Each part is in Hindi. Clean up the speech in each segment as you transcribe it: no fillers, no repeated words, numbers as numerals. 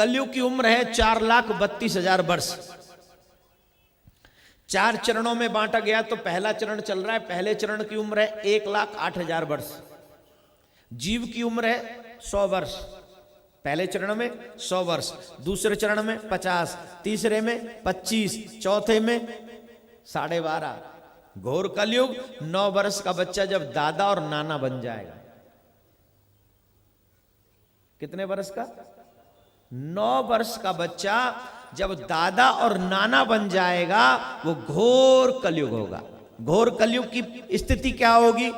कलयुग की उम्र है 4,32,000 वर्ष। 4 चरणों में बांटा गया तो पहला चरण चल रहा है, पहले चरण की उम्र है 1,08,000 वर्ष। जीव की उम्र है 100 वर्ष, पहले चरण में 100 वर्ष, दूसरे चरण में 50, तीसरे में 25, चौथे में 12.5। घोर कलयुग 9 वर्ष का बच्चा जब दादा और नाना बन जाएगा। कितने वर्ष का? 9 वर्ष का बच्चा जब दादा और नाना बन जाएगा वो घोर कलयुग होगा। घोर कलयुग की स्थिति क्या होगी?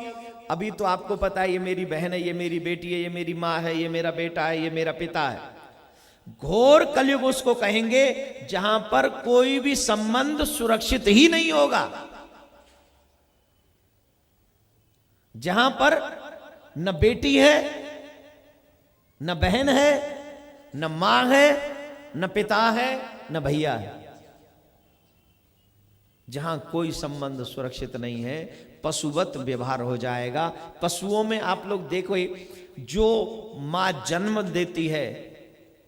अभी तो आपको पता है, ये मेरी बहन है, ये मेरी बेटी है, ये मेरी माँ है, ये मेरा बेटा है, ये मेरा पिता है। घोर कलयुग उसको कहेंगे जहां पर कोई भी संबंध सुरक्षित ही नहीं होगा, जहां पर न बेटी है, न बहन है, न मां है, न पिता है, न भैया है। जहां कोई संबंध सुरक्षित नहीं है, पशुवत व्यवहार हो जाएगा। पशुओं में आप लोग देखो, जो मां जन्म देती है,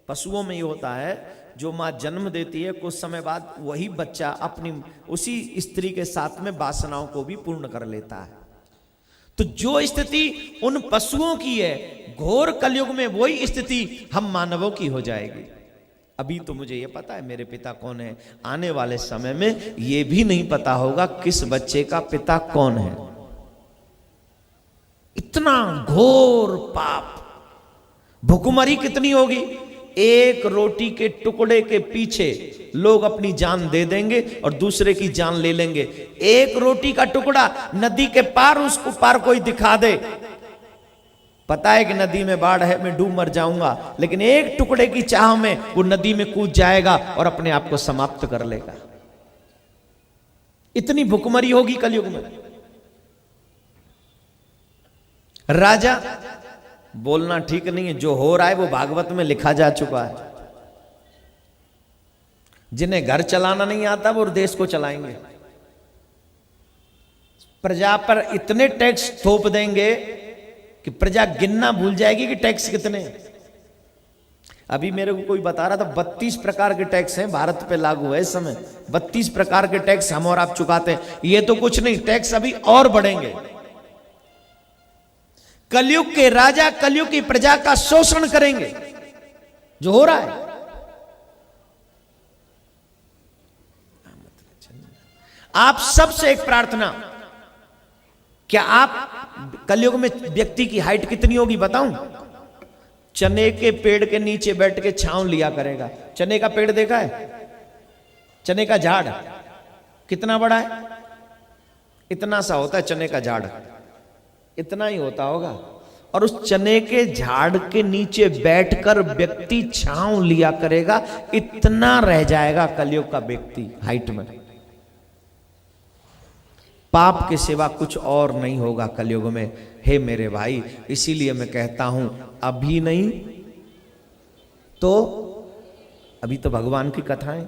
पशुओं में ये होता है, जो मां जन्म देती है कुछ समय बाद वही बच्चा अपनी उसी स्त्री के साथ में वासनाओं को भी पूर्ण कर लेता है। तो जो स्थिति उन पशुओं की है, घोर कलयुग में वही स्थिति हम मानवों की हो जाएगी। अभी तो मुझे ये पता है मेरे पिता कौन है, आने वाले समय में ये भी नहीं पता होगा किस बच्चे का पिता कौन है। इतना घोर पाप, भुखमरी कितनी होगी। एक रोटी के टुकड़े के पीछे लोग अपनी जान दे देंगे और दूसरे की जान ले लेंगे। एक रोटी का टुकड़ा नदी के पार, उसको पार कोई दिखा दे, पता है कि नदी में बाढ़ है, मैं डूब मर जाऊंगा, लेकिन एक टुकड़े की चाह में वो नदी में कूद जाएगा और अपने आप को समाप्त कर लेगा। इतनी भुखमरी होगी कलयुग में। राजा बोलना ठीक नहीं है, जो हो रहा है वो भागवत में लिखा जा चुका है। जिन्हें घर चलाना नहीं आता वो देश को चलाएंगे। प्रजा पर इतने टैक्स थोप देंगे कि प्रजा गिनना भूल जाएगी कि टैक्स कितने। अभी मेरे को कोई बता रहा था 32 प्रकार के टैक्स हैं भारत पे लागू है इस समय। 32 प्रकार के टैक्स हम और आप चुकाते हैं। ये तो कुछ नहीं, टैक्स अभी और बढ़ेंगे। कलयुग के राजा कलयुग की प्रजा का शोषण करेंगे, जो हो रहा है। आप सबसे एक प्रार्थना, क्या आप कलयुग में व्यक्ति की हाइट कितनी होगी बताऊं? चने के पेड़ के नीचे बैठ के छांव लिया करेगा। चने का पेड़ देखा है? चने का झाड़ कितना बड़ा है? इतना सा होता है चने का झाड़, इतना ही होता होगा। और उस चने के झाड़ के नीचे बैठकर व्यक्ति छांव लिया करेगा, इतना रह जाएगा कलयुग का व्यक्ति हाइट में। पाप के सिवा कुछ और नहीं होगा कलयुग में। हे मेरे भाई, इसीलिए मैं कहता हूं, अभी नहीं तो अभी तो भगवान की कथाएं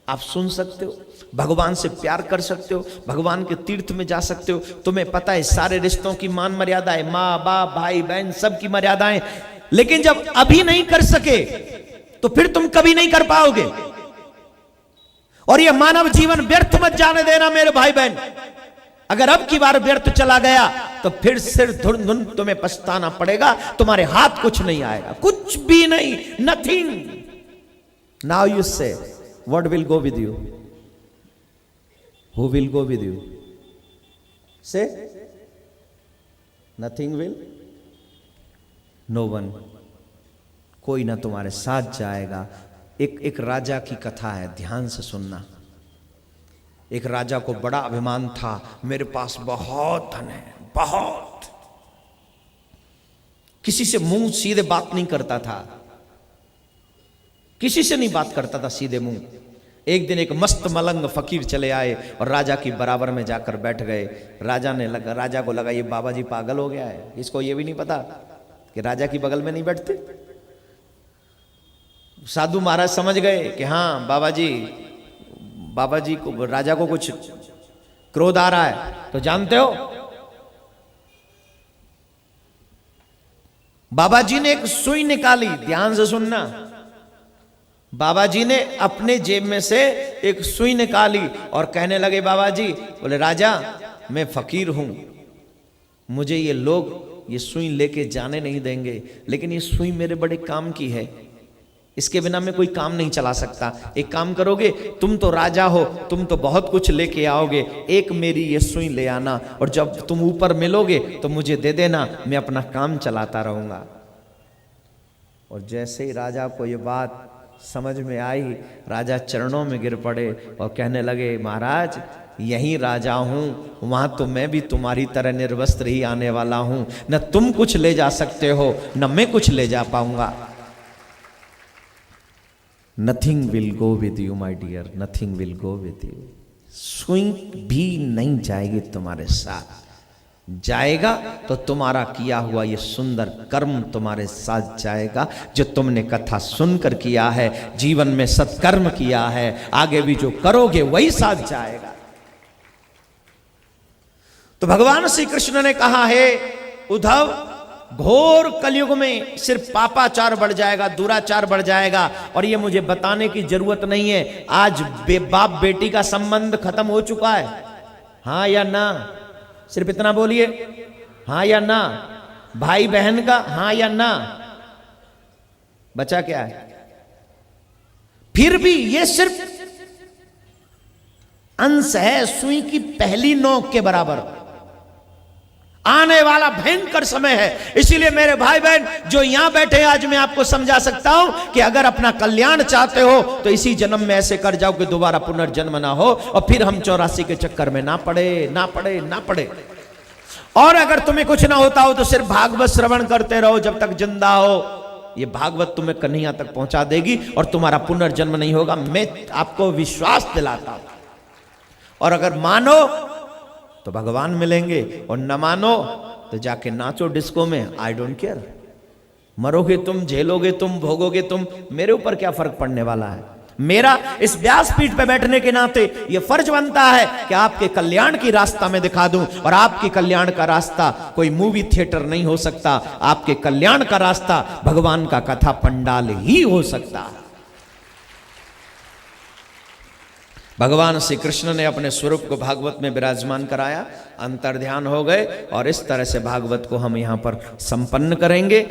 आप सुन सकते हो, भगवान से प्यार कर सकते हो, भगवान के तीर्थ में जा सकते हो। तुम्हें पता है सारे रिश्तों की मान मर्यादाएं, माँ बाप भाई बहन सब की मर्यादाएं। लेकिन जब अभी नहीं कर सके तो फिर तुम कभी नहीं कर पाओगे। और ये मानव जीवन व्यर्थ मत जाने देना मेरे भाई बहन। अगर अब की बार व्यर्थ चला गया तो फिर सिर धुन धुन तुम्हें पछताना पड़ेगा। तुम्हारे हाथ कुछ नहीं आएगा, कुछ भी नहीं, नथिंग। नाउ यू से what will go with you, who will go with you? से नथिंग विल, नो वन, कोई ना तुम्हारे साथ जाएगा। एक राजा की कथा है, ध्यान से सुनना। एक राजा को बड़ा अभिमान था, मेरे पास बहुत धन है, बहुत। किसी से मुंह सीधे बात नहीं करता था, किसी से नहीं बात करता था सीधे मुंह। एक दिन एक मस्त मलंग फकीर चले आए और राजा की बराबर में जाकर बैठ गए। राजा को लगा ये बाबा जी पागल हो गया है, इसको ये भी नहीं पता कि राजा की बगल में नहीं बैठते। साधु महाराज समझ गए कि हाँ बाबा जी को, राजा को कुछ क्रोध आ रहा है। तो जानते हो, बाबा जी ने एक सुई निकाली, ध्यान से सुनना। बाबा जी ने अपने जेब में से एक सुई निकाली और कहने लगे बाबा जी, बोले राजा मैं फकीर हूं, मुझे ये लोग ये सुई लेके जाने नहीं देंगे, लेकिन ये सुई मेरे बड़े काम की है, इसके बिना मैं कोई काम नहीं चला सकता। एक काम करोगे, तुम तो राजा हो, तुम तो बहुत कुछ लेके आओगे, एक मेरी ये सुई ले आना और जब तुम ऊपर मिलोगे तो मुझे दे देना, मैं अपना काम चलाता रहूंगा। और जैसे ही राजा को ये बात समझ में आई, राजा चरणों में गिर पड़े और कहने लगे महाराज यही राजा हूं, वहां तो मैं भी तुम्हारी तरह निर्वस्त्र ही आने वाला हूं, न तुम कुछ ले जा सकते हो न मैं कुछ ले जा पाऊंगा। Nothing will go with you my dear, nothing will go with you. सुई भी नहीं जाएगी तुम्हारे साथ, जाएगा तो तुम्हारा किया हुआ ये सुंदर कर्म तुम्हारे साथ जाएगा, जो तुमने कथा सुनकर किया है, जीवन में सत्कर्म किया है, आगे भी जो करोगे वही साथ जाएगा। तो भगवान श्री कृष्ण ने कहा है उद्धव, घोर कलयुग में सिर्फ पापाचार बढ़ जाएगा, दुराचार बढ़ जाएगा, और ये मुझे बताने की जरूरत नहीं है। आज बाप बेटी का संबंध खत्म हो चुका है, हाँ या ना? सिर्फ इतना बोलिए, हाँ या ना? भाई बहन का हाँ या ना? बचा क्या है? फिर भी ये सिर्फ अंश है सुई की पहली नोक के बराबर। आने वाला भयंकर समय है। इसीलिए मेरे भाई बहन जो यहां बैठे हैं, आज मैं आपको समझा सकता हूं कि अगर अपना कल्याण चाहते हो तो इसी जन्म में ऐसे कर जाओ कि दोबारा पुनर्जन्म ना हो और फिर हम 84 के चक्कर में ना पड़े। और अगर तुम्हें कुछ ना होता हो तो सिर्फ भागवत श्रवण करते रहो जब तक जिंदा हो। ये भागवत तुम्हें कन्हैया तक पहुंचा देगी और तुम्हारा पुनर्जन्म नहीं होगा, मैं आपको विश्वास दिलाता हूं। और अगर मानो तो भगवान मिलेंगे और न मानो तो जाके नाचो डिस्को में, आई डोंट केयर। मरोगे तुम, झेलोगे तुम, भोगोगे तुम, मेरे ऊपर क्या फर्क पड़ने वाला है। मेरा इस व्यासपीठ पे बैठने के नाते ये फर्ज बनता है कि आपके कल्याण की रास्ता में दिखा दूं, और आपके कल्याण का रास्ता कोई मूवी थिएटर नहीं हो सकता। आपके कल्याण का रास्ता भगवान का कथा पंडाल ही हो सकता है। भगवान श्री कृष्ण ने अपने स्वरूप को भागवत में विराजमान कराया, अंतर्ध्यान हो गए, और इस तरह से भागवत को हम यहां पर संपन्न करेंगे।